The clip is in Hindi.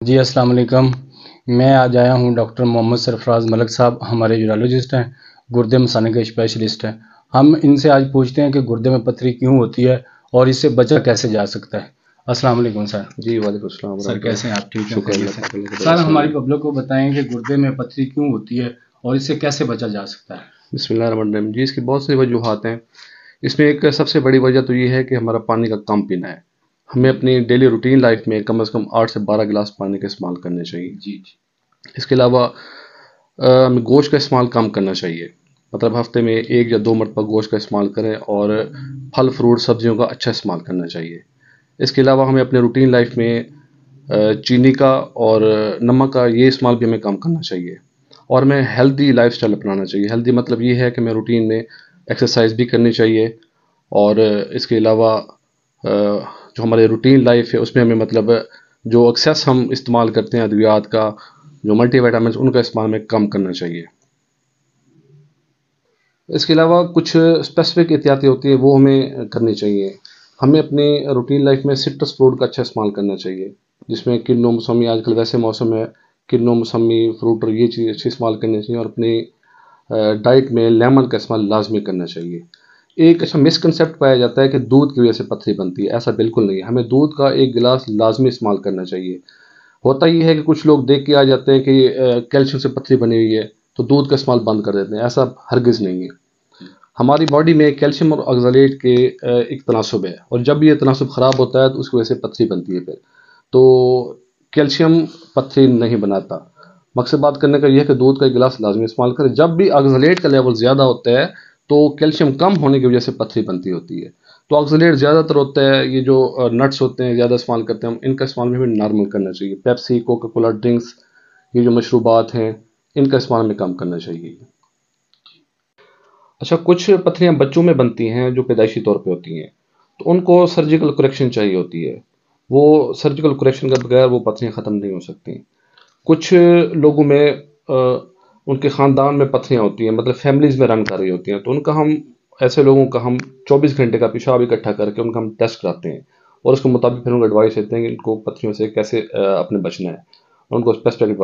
जी अस्सलाम वालेकुम। मैं आज आया हूँ डॉक्टर मोहम्मद सरफराज मलिक साहब हमारे यूरोलॉजिस्ट हैं, गुर्दे मसाने के स्पेशलिस्ट हैं। हम इनसे आज पूछते हैं कि गुर्दे में पथरी क्यों होती है और इससे बचा कैसे जा सकता है। अस्सलाम वालेकुम सर। जी वालेकुम अस्सलाम सर कैसे हैं आप? ठीक हैं? शुक्र खैरियत अल्लाह से? ताला का सर बड़ा हमारी है। पब्लिक को बताएं कि गुर्दे में पथरी क्यों होती है और इससे कैसे बचा जा सकता है। बिस्मिल्लाहिर्रहमानिर्रहीम। जी इसकी बहुत सी वजूहात हैं। इसमें एक सबसे बड़ी वजह तो ये है कि हमारा पानी का कम पीना है। हमें अपनी डेली रूटीन लाइफ में कम से कम 8 से 12 गिलास पानी का इस्तेमाल करने चाहिए। जी जी। इसके अलावा हमें गोश्त का इस्तेमाल कम करना चाहिए। मतलब हफ्ते में 1 या 2 मरतबा गोश्त का इस्तेमाल करें और फल फ्रूट सब्जियों का अच्छा इस्तेमाल करना चाहिए। इसके अलावा हमें अपने रूटीन लाइफ में चीनी का और नमक का ये इस्तेमाल भी हमें कम करना चाहिए। और हमें हेल्दी लाइफस्टाइल अपनाना चाहिए। हेल्दी मतलब ये है कि हमें रूटीन में एक्सरसाइज भी करनी चाहिए और इसके अलावा जो हमारे रूटीन लाइफ है उसमें हमें मतलब जो एक्सेस हम इस्तेमाल करते हैं अद्वियात का, जो मल्टीविटामिन्स, उनका इस्तेमाल हमें कम करना चाहिए। इसके अलावा कुछ स्पेसिफिक एहतियातें होती हैं वो हमें करनी चाहिए। हमें अपनी रूटीन लाइफ में सिट्रस फ्रूट का अच्छा इस्तेमाल करना चाहिए, जिसमें किन्नू मौसमी, आजकल वैसे मौसम है, किन्नू मौसमी फ्रूट और ये चीज़ अच्छी इस्तेमाल करनी चाहिए। और अपनी डाइट में लेमन का इस्तेमाल लाजमी करना चाहिए। एक अच्छा मिसकंसेप्ट पाया जाता है कि दूध की वजह से पथरी बनती है। ऐसा बिल्कुल नहीं है। हमें दूध का 1 गिलास लाजमी इस्तेमाल करना चाहिए। होता ये है कि कुछ लोग देख के आ जाते हैं कि कैल्शियम से पथरी बनी हुई है तो दूध का इस्तेमाल बंद कर देते हैं। ऐसा हरगिज़ नहीं है। हमारी बॉडी में कैल्शियम और ऑक्सलेट के एक तनासुब है, और जब ये तनासुब ख़राब होता है तो उसकी वजह से पथरी बनती है। फिर तो कैल्शियम पथरी नहीं बनाता। मकसद बात करने का यह है कि दूध का 1 गिलास लाजमी इस्तेमाल करें। जब भी ऑक्सलेट का लेवल ज़्यादा होता है तो कैल्शियम कम होने की वजह से पथरी बनती होती है। तो ऑक्सलेट ज़्यादातर होता है, ये जो नट्स होते हैं ज़्यादा इस्तेमाल करते हैं हम, इनका इस्तेमाल भी हमें नॉर्मल करना चाहिए। पेप्सी, कोका कोला ड्रिंक्स, ये जो मशरूबात हैं, इनका इस्तेमाल हमें कम करना चाहिए। अच्छा, कुछ पथरियाँ बच्चों में बनती हैं जो पैदाइशी तौर पे होती हैं, तो उनको सर्जिकल करेक्शन चाहिए होती है। वो सर्जिकल करेक्शन के बगैर वो पथरियाँ ख़त्म नहीं हो सकती। कुछ लोगों में उनके ख़ानदान में पथरियाँ होती हैं, मतलब फैमिलीज़ में रन कर रही होती हैं, तो उनका हम, ऐसे लोगों का हम 24 घंटे का पेशाब इकट्ठा करके उनका हम टेस्ट कराते हैं और उसके मुताबिक फिर उनको एडवाइस देते हैं कि इनको पथरियों से कैसे अपने बचना है, और उनको स्पेसिफिक एडवाइस